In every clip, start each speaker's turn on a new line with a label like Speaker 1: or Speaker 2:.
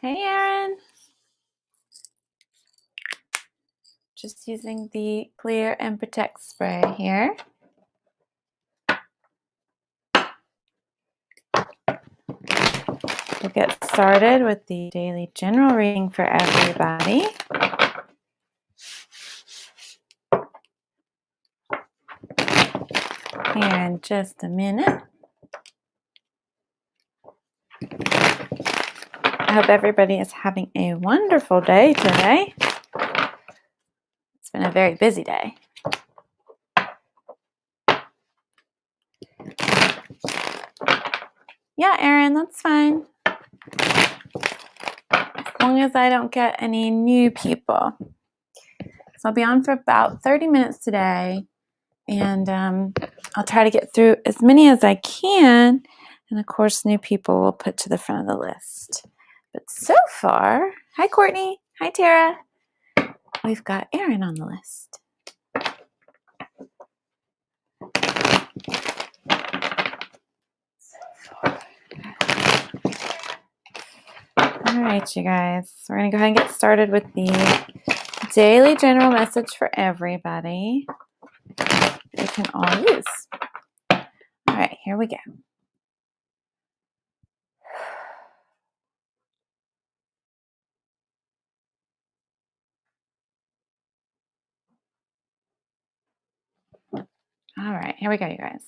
Speaker 1: Hey, Erin. Just using the Clear and Protect spray here. We'll get started with the daily general reading for everybody. Here in just a minute. I hope everybody is having a wonderful day today. It's been a very busy day. Yeah, Erin, that's fine. As long as I don't get any new people. So I'll be on for about 30 minutes today, and I'll try to get through as many as I can. And of course, new people will put to the front of the list. But so far, hi Courtney, hi Tara, we've got Erin on the list. All right, you guys, we're going to go ahead and get started with the daily general message for everybody they can all use. All right, here we go. All right, here we go, you guys.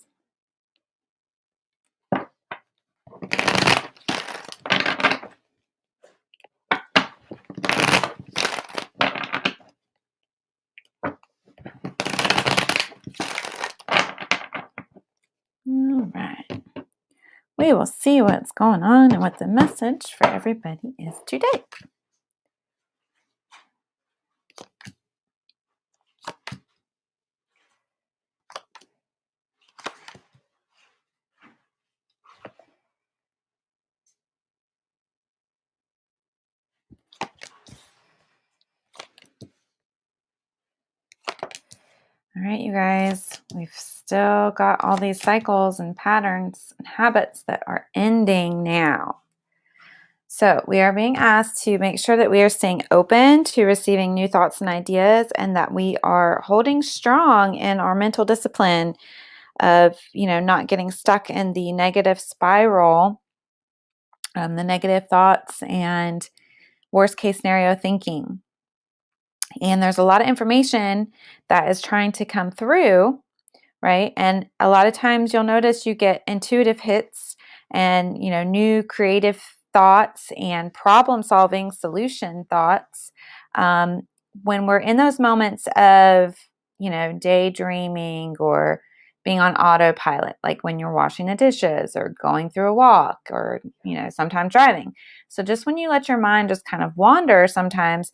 Speaker 1: All right. We will see what's going on and what the message for everybody is today. All right, you guys, we've still got all these cycles and patterns and habits that are ending now. So we are being asked to make sure that we are staying open to receiving new thoughts and ideas, and that we are holding strong in our mental discipline of, not getting stuck in the negative spiral, the negative thoughts and worst case scenario thinking. And there's a lot of information that is trying to come through, right? And a lot of times you'll notice you get intuitive hits and, new creative thoughts and problem solving solution thoughts. When we're in those moments of, daydreaming or being on autopilot, like when you're washing the dishes or going through a walk or, sometimes driving. So just when you let your mind just kind of wander sometimes,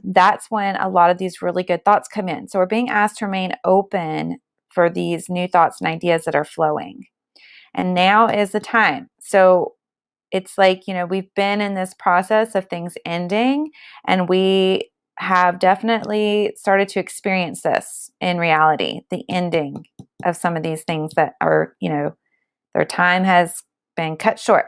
Speaker 1: that's when a lot of these really good thoughts come in. So we're being asked to remain open for these new thoughts and ideas that are flowing. And now is the time. So it's like, we've been in this process of things ending, and we have definitely started to experience this in reality, the ending of some of these things that are, their time has been cut short.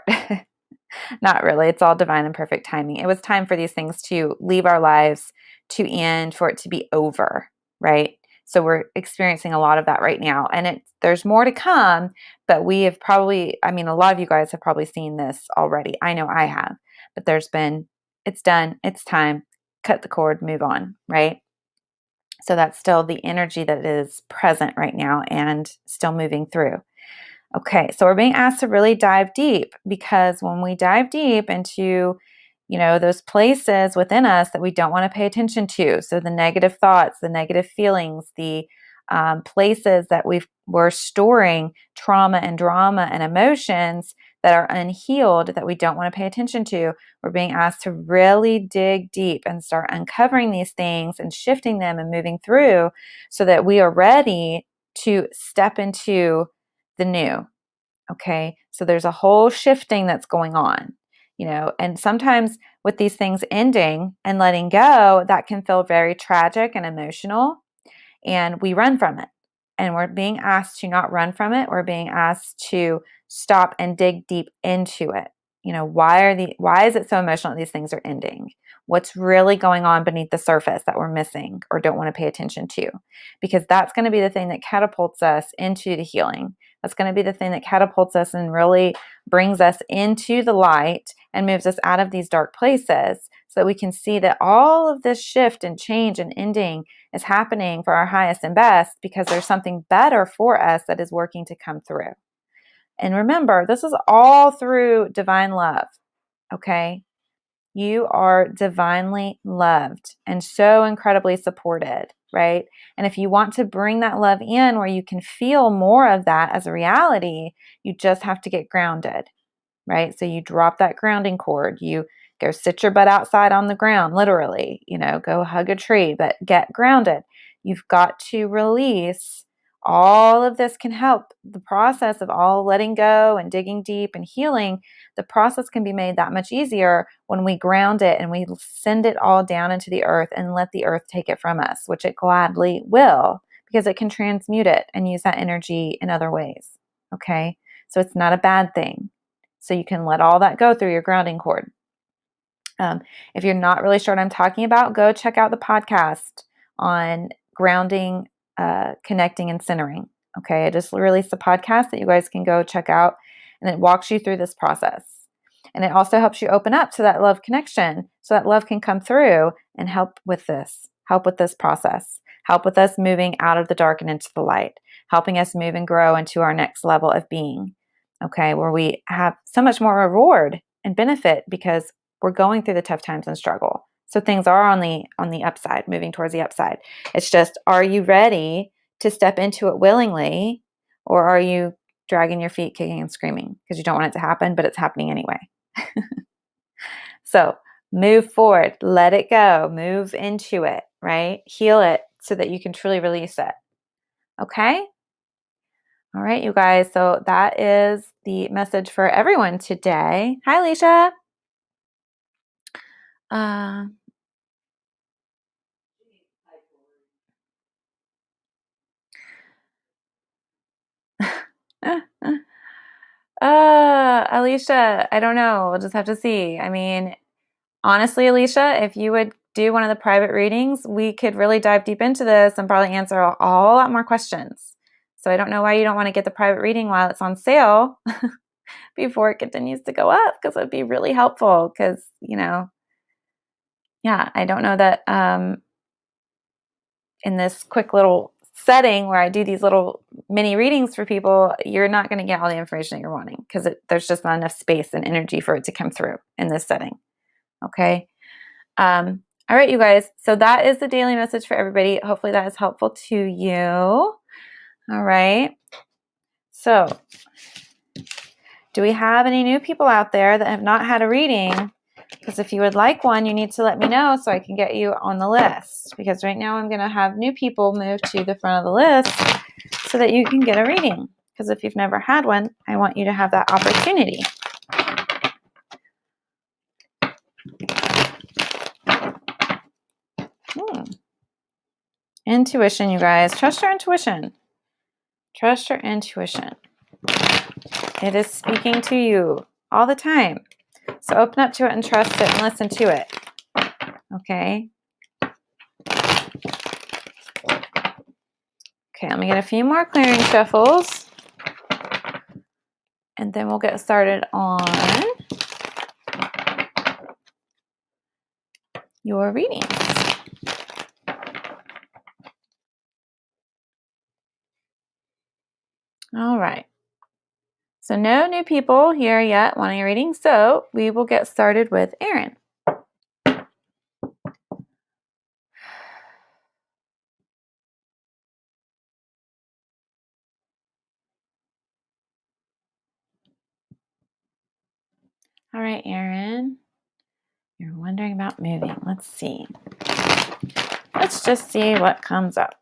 Speaker 1: Not really. It's all divine and perfect timing. It was time for these things to leave our lives, to end, for it to be over, right? So we're experiencing a lot of that right now. And there's more to come, but we have probably, a lot of you guys have probably seen this already. I know I have, but it's done, it's time, cut the cord, move on, right? So that's still the energy that is present right now and still moving through. Okay, so we're being asked to really dive deep, because when we dive deep into, those places within us that we don't want to pay attention to, so the negative thoughts, the negative feelings, the places that we're storing trauma and drama and emotions that are unhealed that we don't want to pay attention to, we're being asked to really dig deep and start uncovering these things and shifting them and moving through so that we are ready to step into the new. Okay. So there's a whole shifting that's going on, and sometimes with these things ending and letting go, that can feel very tragic and emotional, and we run from it. And we're being asked to not run from it. We're being asked to stop and dig deep into it, why is it so emotional that these things are ending? What's really going on beneath the surface that we're missing or don't want to pay attention to? Because that's going to be the thing that catapults us into the healing. That's going to be the thing that catapults us and really brings us into the light and moves us out of these dark places so that we can see that all of this shift and change and ending is happening for our highest and best because there's something better for us that is working to come through. And remember, this is all through divine love, okay? You are divinely loved and so incredibly supported, right? And if you want to bring that love in where you can feel more of that as a reality, you just have to get grounded, right? So you drop that grounding cord, you go sit your butt outside on the ground, literally, go hug a tree, but get grounded. You've got to release. All of this can help the process of all letting go and digging deep and healing. The process can be made that much easier when we ground it and we send it all down into the earth and let the earth take it from us, which it gladly will, because it can transmute it and use that energy in other ways. Okay? So it's not a bad thing. So you can let all that go through your grounding cord. If you're not really sure what I'm talking about, go check out the podcast on grounding, connecting, and centering. Okay, I just released a podcast that you guys can go check out, and it walks you through this process. And it also helps you open up to that love connection so that love can come through and help with this process, help with us moving out of the dark and into the light, helping us move and grow into our next level of being. Okay, where we have so much more reward and benefit because we're going through the tough times and struggle. So things are on the upside, moving towards the upside. It's just, are you ready to step into it willingly, or are you dragging your feet, kicking and screaming because you don't want it to happen, but it's happening anyway? So move forward, let it go, move into it, right? Heal it so that you can truly release it. Okay? All right, you guys. So that is the message for everyone today. Hi, Alicia. Alicia, I don't know. We'll just have to see. I mean, honestly, Alicia, if you would do one of the private readings, we could really dive deep into this and probably answer a lot more questions. So I don't know why you don't want to get the private reading while it's on sale before it continues to go up, because it would be really helpful because, I don't know that in this quick little setting where I do these little mini readings for people, you're not going to get all the information that you're wanting because there's just not enough space and energy for it to come through in this setting. Okay. All right, you guys. So that is the daily message for everybody. Hopefully that is helpful to you. All right. So do we have any new people out there that have not had a reading? Because if you would like one, you need to let me know so I can get you on the list. Because right now I'm going to have new people move to the front of the list so that you can get a reading. Because if you've never had one, I want you to have that opportunity. Intuition, you guys. Trust your intuition. Trust your intuition. It is speaking to you all the time. So open up to it and trust it and listen to it. Okay? Okay, let me get a few more clearing shuffles. And then we'll get started on your readings. All right. So no new people here yet wanting a reading. So we will get started with Erin. All right, Erin. You're wondering about moving. Let's see. Let's just see what comes up.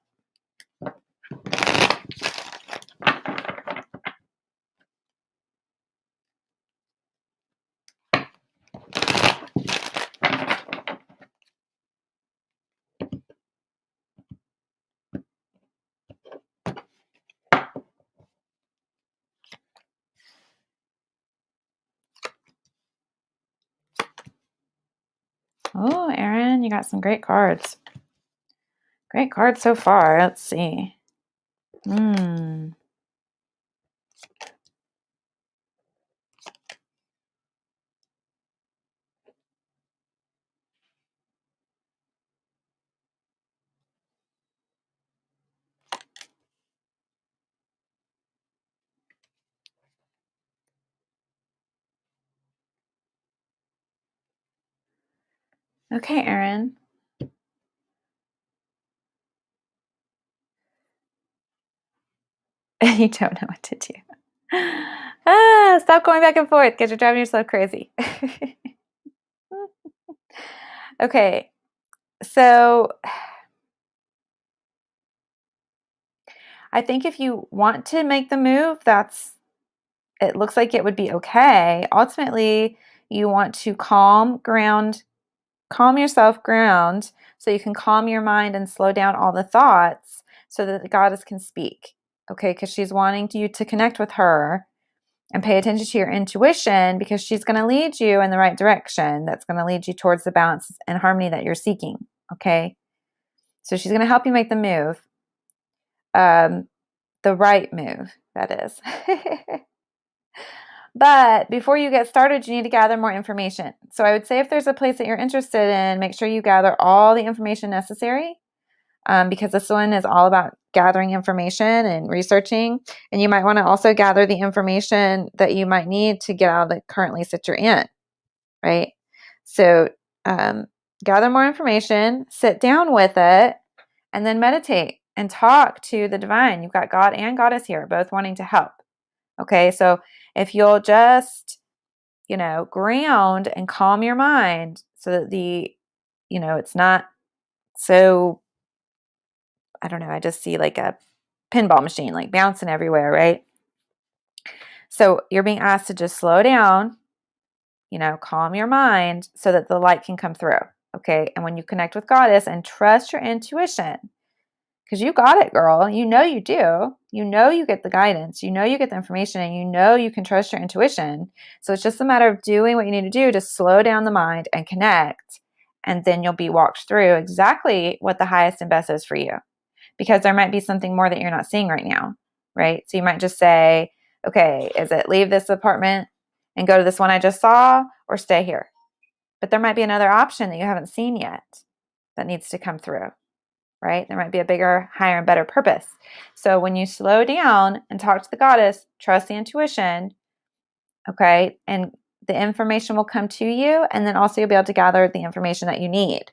Speaker 1: You got some great cards. Great cards so far. Let's see. Okay, Erin. You don't know what to do. Stop going back and forth because you're driving yourself crazy. Okay, so I think if you want to make the move, it looks like it would be okay. Ultimately, you want to calm yourself, ground, so you can calm your mind and slow down all the thoughts so that the goddess can speak. Okay, because she's wanting you to connect with her and pay attention to your intuition, because she's going to lead you in the right direction. That's going to lead you towards the balance and harmony that you're seeking. Okay, so she's going to help you make the move, the right move, that is. But before you get started, you need to gather more information. So I would say if there's a place that you're interested in, make sure you gather all the information necessary, because this one is all about gathering information and researching. And you might want to also gather the information that you might need to get out of the currently sit you're in, right? So gather more information, sit down with it, and then meditate and talk to the divine. You've got God and Goddess here, both wanting to help. Okay, so if you'll just, ground and calm your mind so that it's not so, I don't know, I just see like a pinball machine, like bouncing everywhere, right? So you're being asked to just slow down, calm your mind so that the light can come through. Okay, and when you connect with Goddess and trust your intuition, because you got it, girl. You know you do. You know you get the guidance. You know you get the information, and you know you can trust your intuition. So it's just a matter of doing what you need to do to slow down the mind and connect. And then you'll be walked through exactly what the highest and best is for you. Because there might be something more that you're not seeing right now, right? So you might just say, okay, is it leave this apartment and go to this one I just saw, or stay here? But there might be another option that you haven't seen yet that needs to come through. Right? There might be a bigger, higher, and better purpose. So when you slow down and talk to the goddess, trust the intuition, okay, and the information will come to you, and then also you'll be able to gather the information that you need.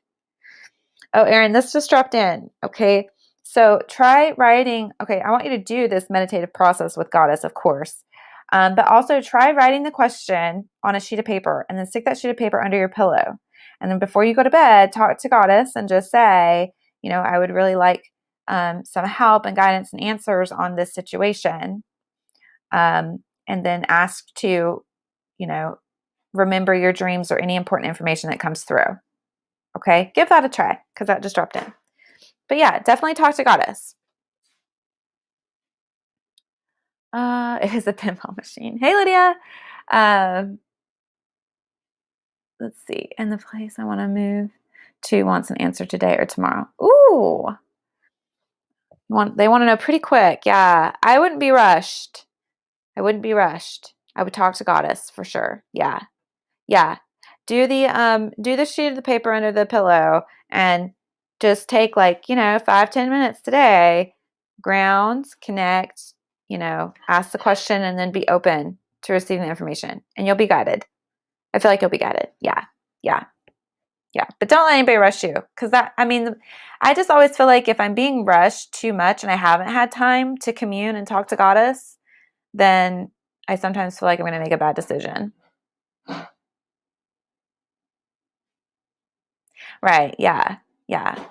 Speaker 1: Oh, Erin, this just dropped in, okay? So try writing, okay, I want you to do this meditative process with Goddess, of course, but also try writing the question on a sheet of paper, and then stick that sheet of paper under your pillow. And then before you go to bed, talk to Goddess and just say, I would really like some help and guidance and answers on this situation. And then ask to, remember your dreams or any important information that comes through. Okay, give that a try because that just dropped in. But yeah, definitely talk to Goddess. It is a pinball machine. Hey, Lydia. Let's see. And the place I want to move to wants an answer today or tomorrow. Ooh. They want to know pretty quick. Yeah. I wouldn't be rushed. I would talk to Goddess for sure. Yeah. Yeah. Do the sheet of the paper under the pillow and just take 5-10 minutes today. Ground, connect, ask the question, and then be open to receiving the information, and you'll be guided. I feel like you'll be guided. Yeah. Yeah. Yeah. But don't let anybody rush you. I just always feel like if I'm being rushed too much and I haven't had time to commune and talk to Goddess, then I sometimes feel like I'm going to make a bad decision. Right. Yeah. Yeah.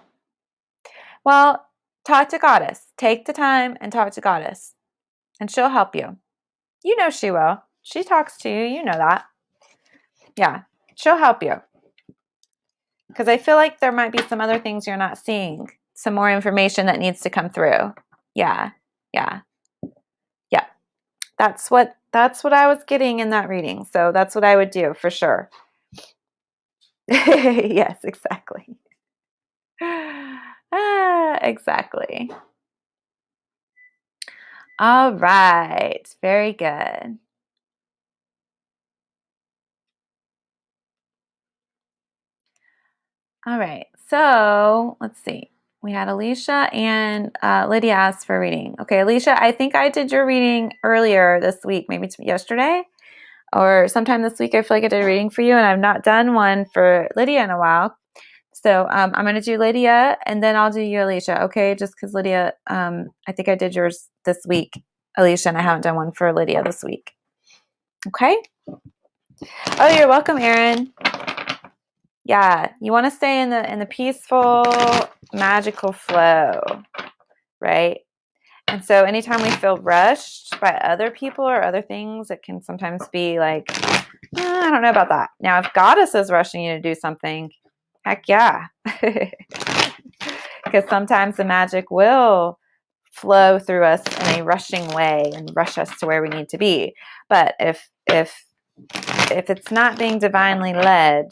Speaker 1: Well, talk to Goddess. Take the time and talk to Goddess, and she'll help you. You know she will. She talks to you. You know that. Yeah. She'll help you. Because I feel like there might be some other things you're not seeing. Some more information that needs to come through. Yeah. Yeah. Yeah. That's what I was getting in that reading. So that's what I would do for sure. Yes, exactly. Exactly. All right. Very good. All right. So let's see. We had Alicia and Lydia asked for reading. Okay, Alicia, I think I did your reading earlier this week, maybe yesterday or sometime this week. I feel like I did a reading for you, and I've not done one for Lydia in a while. So I'm going to do Lydia, and then I'll do you, Alicia, okay? Just because Lydia, I think I did yours this week, Alicia, and I haven't done one for Lydia this week. Okay? Oh, you're welcome, Erin. Yeah, you want to stay in the peaceful, magical flow, right? And so anytime we feel rushed by other people or other things, it can sometimes be like, I don't know about that. Now, if Goddess is rushing you to do something, heck yeah. Because sometimes the magic will flow through us in a rushing way and rush us to where we need to be. But if it's not being divinely led,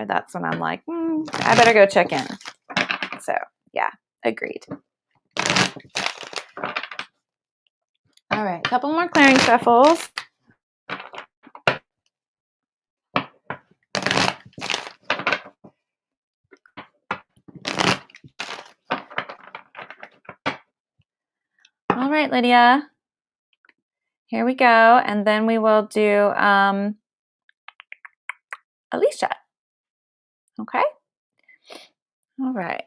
Speaker 1: that's when I'm like, I better go check in. So yeah, agreed. All right, a couple more clearing shuffles. All right, Lydia. Here we go. And then we will do Alicia. Okay? All right.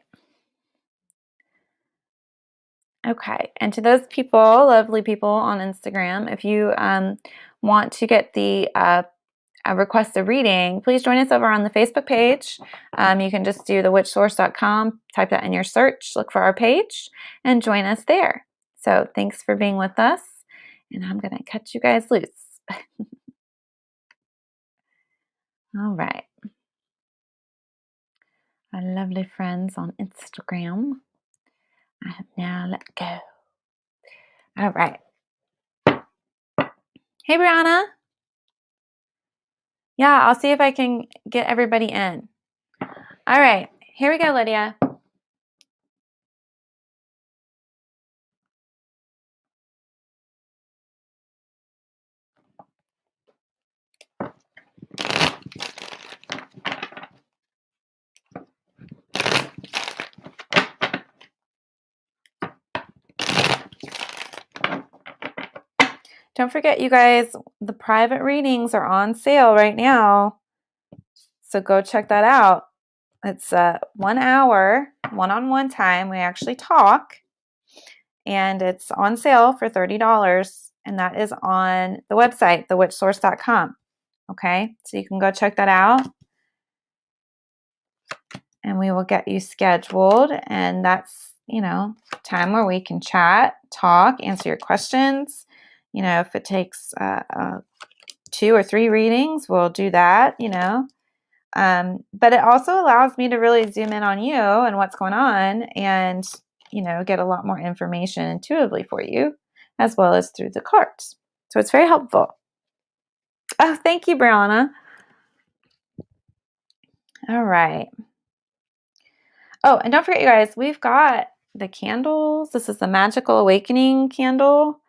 Speaker 1: Okay. And to those people, lovely people on Instagram, if you want to get the request a reading, please join us over on the Facebook page. You can just do thewitchsource.com, type that in your search, look for our page, and join us there. So thanks for being with us, and I'm going to cut you guys loose. All right. Our lovely friends on Instagram, I have now let go. All right. Hey, Brianna. Yeah, I'll see if I can get everybody in. All right. Here we go, Lydia. Don't forget, you guys, the private readings are on sale right now. So go check that out. It's 1 hour, one-on-one time. We actually talk. And it's on sale for $30. And that is on the website, thewitchsource.com. Okay, so you can go check that out. And we will get you scheduled. And that's, time where we can chat, talk, answer your questions. If it takes 2 or 3 readings, we'll do that, But it also allows me to really zoom in on you and what's going on and, get a lot more information intuitively for you, as well as through the cards. So it's very helpful. Oh, thank you, Brianna. All right. Oh, and don't forget, you guys, we've got the candles. This is the Magical Awakening candle.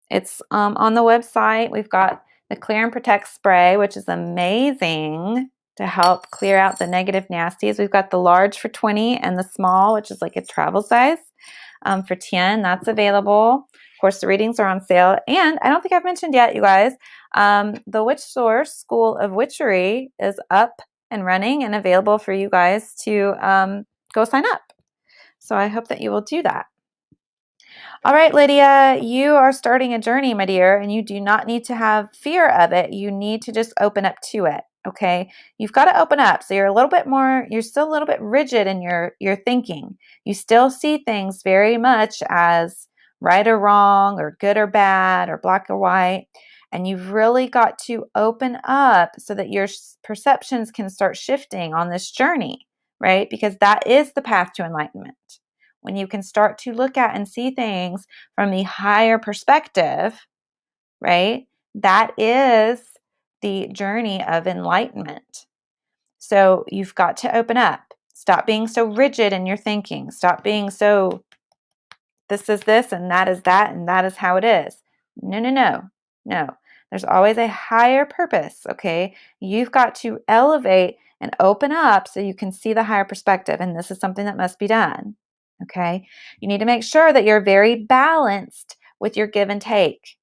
Speaker 1: It's on the website. We've got the Clear and Protect spray, which is amazing to help clear out the negative nasties. We've got the large for 20 and the small, which is like a travel size, for 10. That's available. Of course, the readings are on sale. And I don't think I've mentioned yet, you guys, the Witch Source School of Witchery is up and running and available for you guys to go sign up. So I hope that you will do that. All right, Lydia, you are starting a journey, my dear, and you do not need to have fear of it. You need to just open up to it. Okay. You've got to open up. So you're still a little bit rigid in your thinking. You still see things very much as right or wrong or good or bad or black or white. And you've really got to open up so that your perceptions can start shifting on this journey, right? Because that is the path to enlightenment. When you can start to look at and see things from the higher perspective, right? That is the journey of enlightenment. So you've got to open up. Stop being so rigid in your thinking. Stop being so, this is this and that is that and that is how it is. No, no, no, no. There's always a higher purpose, okay? You've got to elevate and open up so you can see the higher perspective, and this is something that must be done, okay? You need to make sure that you're very balanced with your give and take.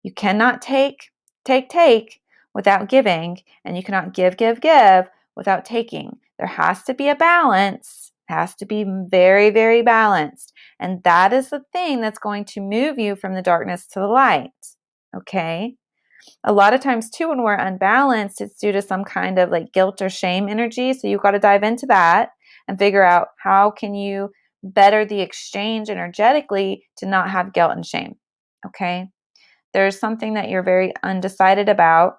Speaker 1: You cannot take without giving, and you cannot give without taking. There has to be a balance. It has to be very, very balanced. And that is the thing that's going to move you from the darkness to the light. Okay? A lot of times too, when we're unbalanced, it's due to some kind of like guilt or shame energy. So you've got to dive into that and figure out how can you better the exchange energetically to not have guilt and shame. Okay? There's something that you're very undecided about.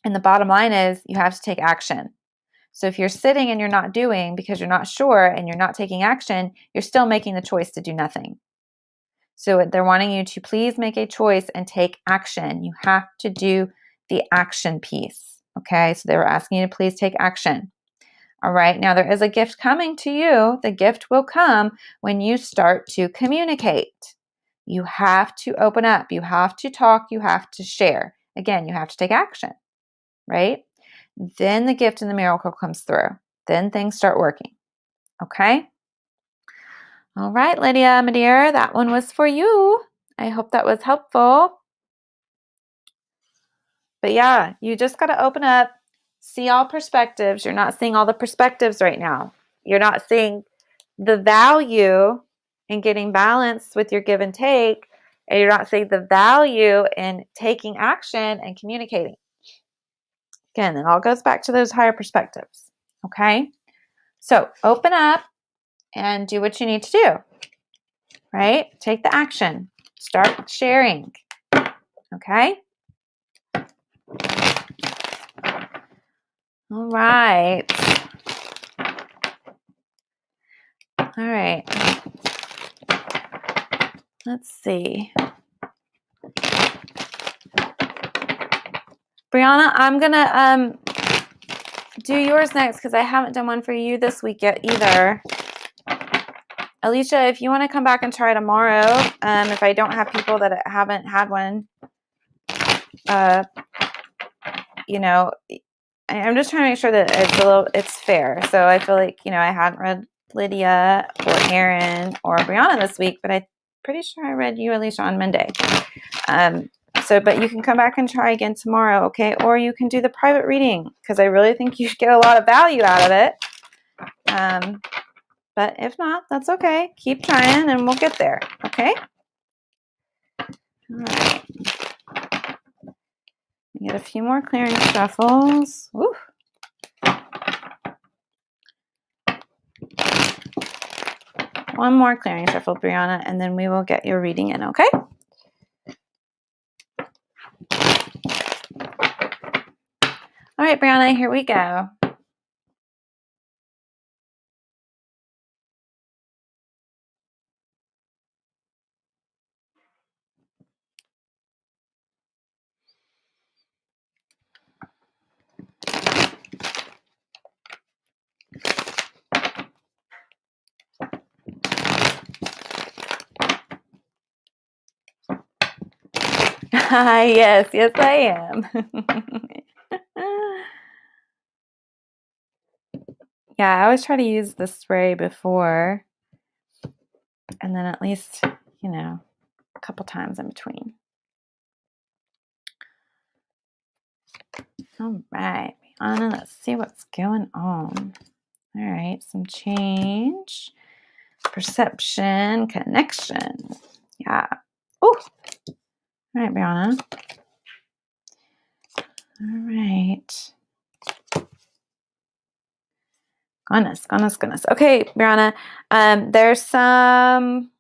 Speaker 1: And the bottom line is you have to take action. So if you're sitting and you're not doing because you're not sure and you're not taking action, you're still making the choice to do nothing. So they're wanting you to please make a choice and take action. You have to do the action piece. Okay, so they were asking you to please take action. All right, now there is a gift coming to you. The gift will come when you start to communicate. You have to open up. You have to talk. You have to share. Again, you have to take action, right? Then the gift and the miracle comes through. Then things start working. Okay? All right, Lydia, my dear, that one was for you. I hope that was helpful. But yeah, you just got to open up, see all perspectives. You're not seeing all the perspectives right now. You're not seeing the value in getting balanced with your give and take, and you're not seeing the value in taking action and communicating. Again, it all goes back to those higher perspectives. Okay? So open up and do what you need to do. Right? Take the action. Start sharing. Okay? All right. All right. Let's see. Brianna, I'm going to do yours next because I haven't done one for you this week yet either. Alicia, if you want to come back and try tomorrow, if I don't have people that haven't had one, you know, I'm just trying to make sure that it's fair. So I feel like, I hadn't read Lydia or Erin or Brianna this week, but I'm pretty sure I read you, Alicia, on Monday. But you can come back and try again tomorrow, okay? Or you can do the private reading because I really think you get a lot of value out of it. But if not, that's okay. Keep trying and we'll get there, okay? All right. Get a few more clearing shuffles. Ooh. One more clearing shuffle, Brianna, and then we will get your reading in, okay? All right, Brianna, here we go. Yes, I am. Yeah, I always try to use the spray before, and then at least, a couple times in between. All right, Brianna, let's see what's going on. All right, some change, perception, connection. Yeah. Oh. All right, Brianna. All right. Goodness. Okay, Brianna. There's some.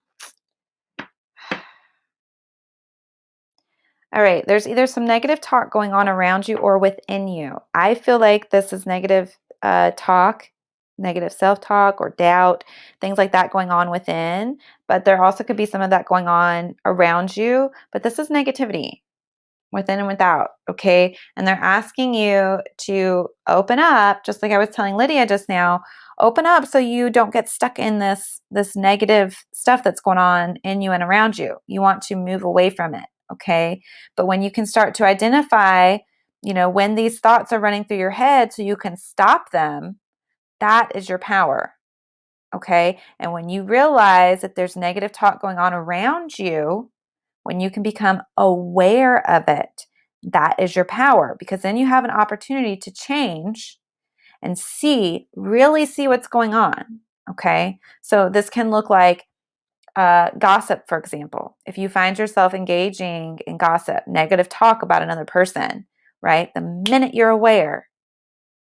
Speaker 1: All right, there's either some negative talk going on around you or within you. I feel like this is negative talk, negative self-talk or doubt, things like that going on within. But there also could be some of that going on around you. But this is negativity. within and without, okay? And they're asking you to open up, just like I was telling Lydia just now, open up so you don't get stuck in this negative stuff that's going on in you and around you. You want to move away from it, okay? But when you can start to identify, when these thoughts are running through your head so you can stop them, that is your power, okay? And when you realize that there's negative talk going on around you, when you can become aware of it, that is your power, because then you have an opportunity to change and really see what's going on, okay? So this can look like gossip, for example. If you find yourself engaging in gossip, negative talk about another person, right? The minute you're aware,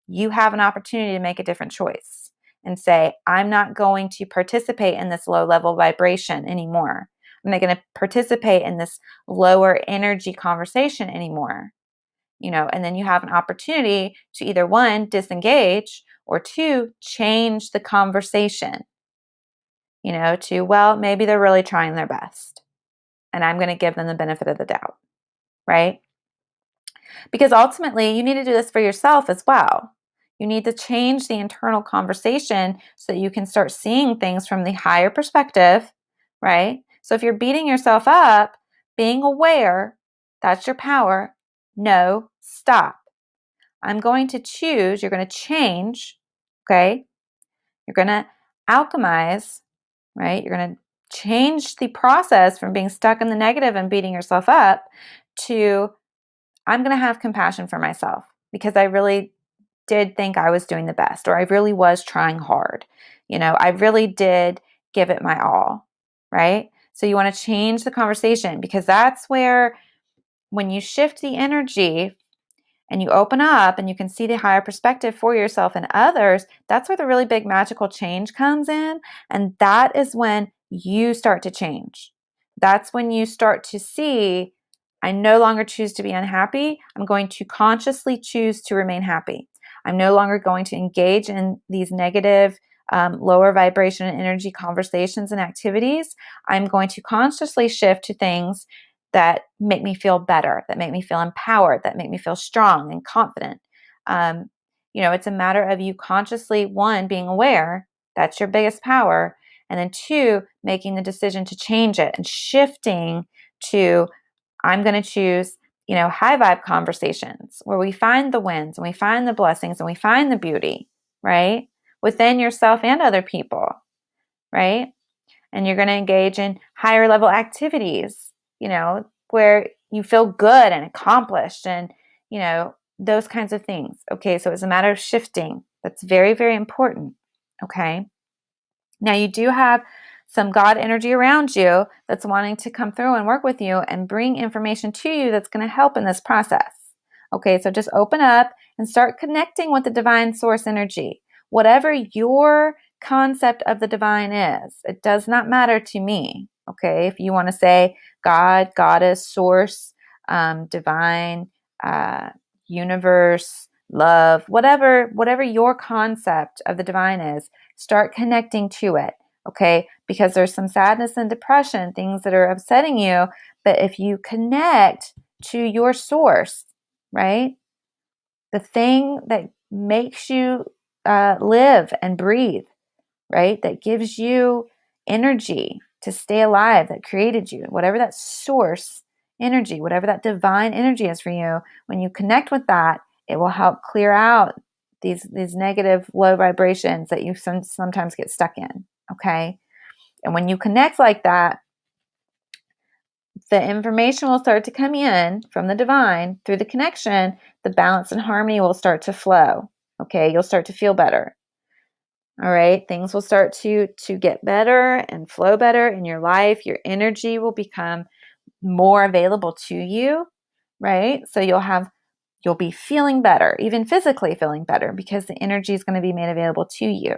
Speaker 1: you have an opportunity to make a different choice and say, I'm not going to participate in this low level vibration anymore. I'm not going to participate in this lower energy conversation anymore. And then you have an opportunity to either one, disengage, or two, change the conversation, well, maybe they're really trying their best and I'm going to give them the benefit of the doubt, right? Because ultimately you need to do this for yourself as well. You need to change the internal conversation so that you can start seeing things from the higher perspective, right? So if you're beating yourself up, being aware, that's your power. No, stop. I'm going to choose, you're going to change, okay? You're going to alchemize, right? You're going to change the process from being stuck in the negative and beating yourself up to, I'm going to have compassion for myself because I really did think I was doing the best, or I really was trying hard. I really did give it my all, right? So you want to change the conversation, because that's where, when you shift the energy and you open up and you can see the higher perspective for yourself and others, that's where the really big magical change comes in. And that is when you start to change. That's when you start to see, I no longer choose to be unhappy. I'm going to consciously choose to remain happy. I'm no longer going to engage in these negative, lower vibration and energy conversations and activities. I'm going to consciously shift to things that make me feel better, that make me feel empowered, that make me feel strong and confident. It's a matter of you consciously, one, being aware, that's your biggest power, and then two, making the decision to change it and shifting to, I'm going to choose, high vibe conversations where we find the wins and we find the blessings and we find the beauty, right? Within yourself and other people, right? And you're going to engage in higher level activities, where you feel good and accomplished and, those kinds of things. Okay, so it's a matter of shifting. That's very, very important. Okay. Now you do have some God energy around you that's wanting to come through and work with you and bring information to you that's going to help in this process. Okay, so just open up and start connecting with the divine source energy. Whatever your concept of the divine is, it does not matter to me. Okay, if you want to say God, goddess, source, divine, universe, love, whatever your concept of the divine is, start connecting to it. Okay, because there's some sadness and depression, things that are upsetting you, but if you connect to your source, right, the thing that makes you live and breathe, right, that gives you energy to stay alive, that created you, whatever that source energy, whatever that divine energy is for you, when you connect with that, it will help clear out these negative low vibrations that you sometimes get stuck in. Okay, and when you connect like that, the information will start to come in from the divine through the connection. The balance and harmony will start to flow. Okay, you'll start to feel better. All right, things will start to get better and flow better in your life. Your energy will become more available to you, right? So you'll be feeling better, even physically feeling better, because the energy is going to be made available to you,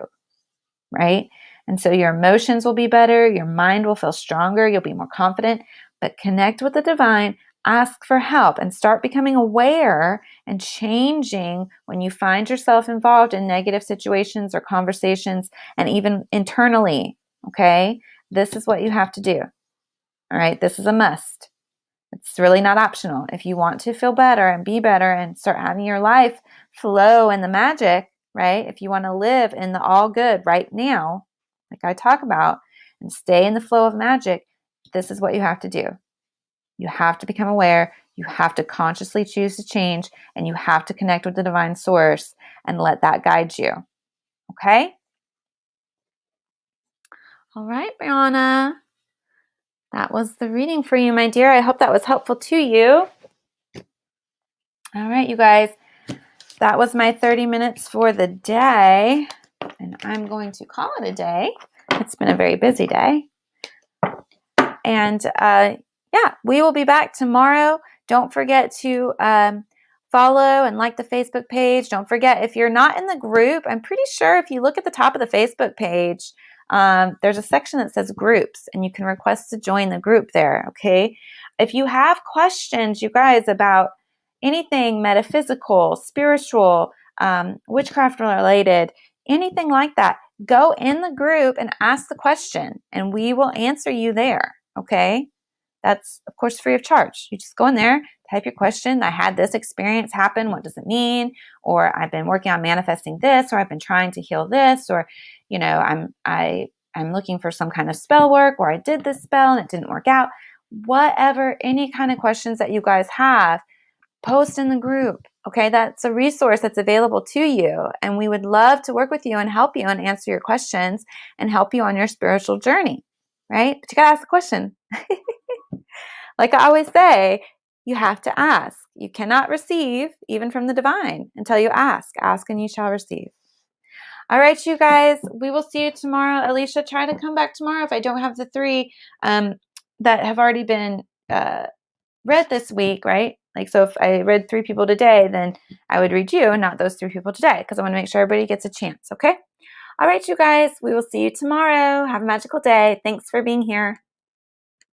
Speaker 1: right? And so your emotions will be better, your mind will feel stronger, you'll be more confident. But connect with the divine, ask for help, and start becoming aware and changing when you find yourself involved in negative situations or conversations, and even internally. Okay, this is what you have to do. All right, this is a must. It's really not optional. If you want to feel better and be better and start having your life flow in the magic, right? If you want to live in the all good right now, like I talk about, and stay in the flow of magic, this is what you have to do. You have to become aware. You have to consciously choose to change, and you have to connect with the divine source and let that guide you. Okay? All right, Brianna. That was the reading for you, my dear. I hope that was helpful to you. All right, you guys. That was my 30 minutes for the day, and I'm going to call it a day. It's been a very busy day. And yeah, we will be back tomorrow. Don't forget to follow and like the Facebook page. Don't forget, if you're not in the group, I'm pretty sure if you look at the top of the Facebook page, there's a section that says groups, and you can request to join the group there, okay? If you have questions, you guys, about anything metaphysical, spiritual, witchcraft related, anything like that, go in the group and ask the question, and we will answer you there, okay? That's, of course, free of charge. You just go in there, type your question. I had this experience happen. What does it mean? Or I've been working on manifesting this, or I've been trying to heal this, or, you know, I'm looking for some kind of spell work, or I did this spell and it didn't work out. Whatever, any kind of questions that you guys have, post in the group. Okay, that's a resource that's available to you, and we would love to work with you and help you and answer your questions and help you on your spiritual journey, right? But you gotta ask the question. Like I always say, you have to ask. You cannot receive, even from the divine, until you ask. Ask and you shall receive. All right, you guys, we will see you tomorrow. Alicia, try to come back tomorrow if I don't have the 3 that have already been read this week, right? Like, so if I read 3 people today, then I would read you, not those 3 people today, because I want to make sure everybody gets a chance, okay? All right, you guys, we will see you tomorrow. Have a magical day. Thanks for being here.